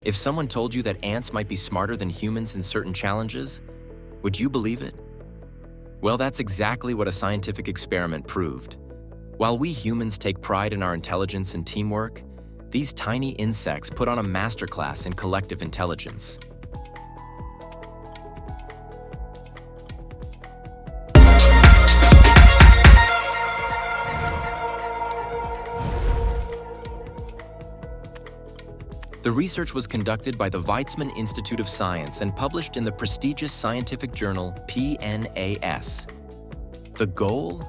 If someone told you that ants might be smarter than humans in certain challenges, would you believe it? Well, that's exactly what a scientific experiment proved. While we humans take pride in our intelligence and teamwork, these tiny insects put on a masterclass in collective intelligence. The research was conducted by the Weizmann Institute of Science and published in the prestigious scientific journal PNAS. The goal?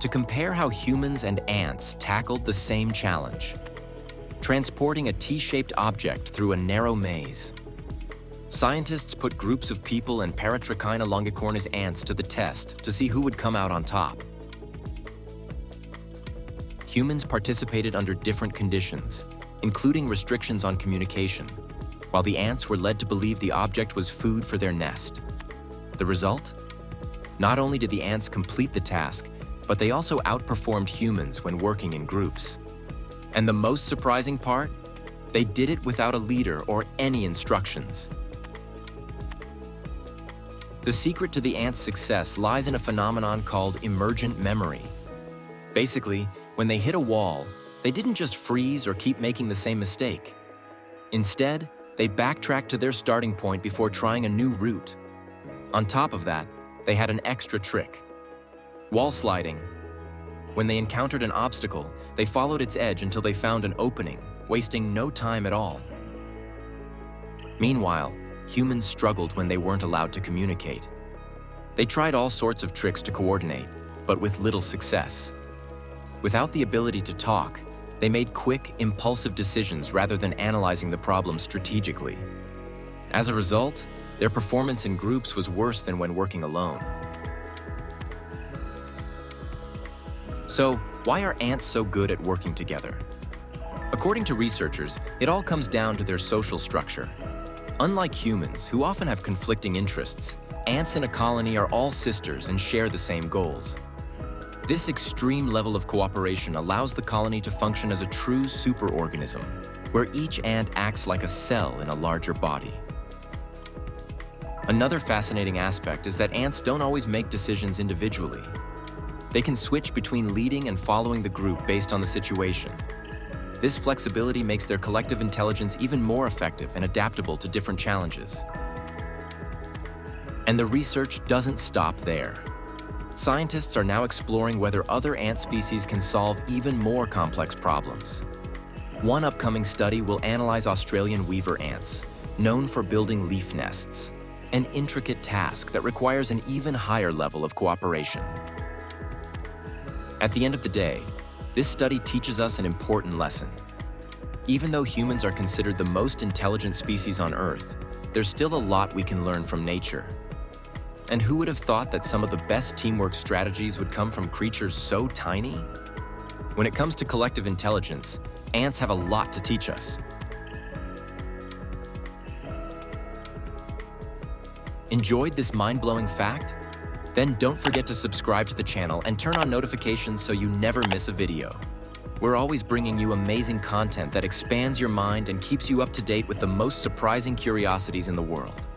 To compare how humans and ants tackled the same challenge, transporting a T-shaped object through a narrow maze. Scientists put groups of people and Paratrichina longicornis ants to the test to see who would come out on top. Humans participated under different conditions, including restrictions on communication, while the ants were led to believe the object was food for their nest. The result? Not only did the ants complete the task, but they also outperformed humans when working in groups. And the most surprising part? They did it without a leader or any instructions. The secret to the ants' success lies in a phenomenon called emergent memory. Basically, when they hit a wall, they didn't just freeze or keep making the same mistake. Instead, they backtracked to their starting point before trying a new route. On top of that, they had an extra trick: wall sliding. When they encountered an obstacle, they followed its edge until they found an opening, wasting no time at all. Meanwhile, humans struggled when they weren't allowed to communicate. They tried all sorts of tricks to coordinate, but with little success. Without the ability to talk, they made quick, impulsive decisions rather than analyzing the problem strategically. As a result, their performance in groups was worse than when working alone. So, why are ants so good at working together? According to researchers, it all comes down to their social structure. Unlike humans, who often have conflicting interests, ants in a colony are all sisters and share the same goals. This extreme level of cooperation allows the colony to function as a true superorganism, where each ant acts like a cell in a larger body. Another fascinating aspect is that ants don't always make decisions individually. They can switch between leading and following the group based on the situation. This flexibility makes their collective intelligence even more effective and adaptable to different challenges. And the research doesn't stop there. Scientists are now exploring whether other ant species can solve even more complex problems. One upcoming study will analyze Australian weaver ants, known for building leaf nests, an intricate task that requires an even higher level of cooperation. At the end of the day, this study teaches us an important lesson. Even though humans are considered the most intelligent species on Earth, there's still a lot we can learn from nature. And who would have thought that some of the best teamwork strategies would come from creatures so tiny? When it comes to collective intelligence, ants have a lot to teach us. Enjoyed this mind-blowing fact? Then don't forget to subscribe to the channel and turn on notifications so you never miss a video. We're always bringing you amazing content that expands your mind and keeps you up to date with the most surprising curiosities in the world.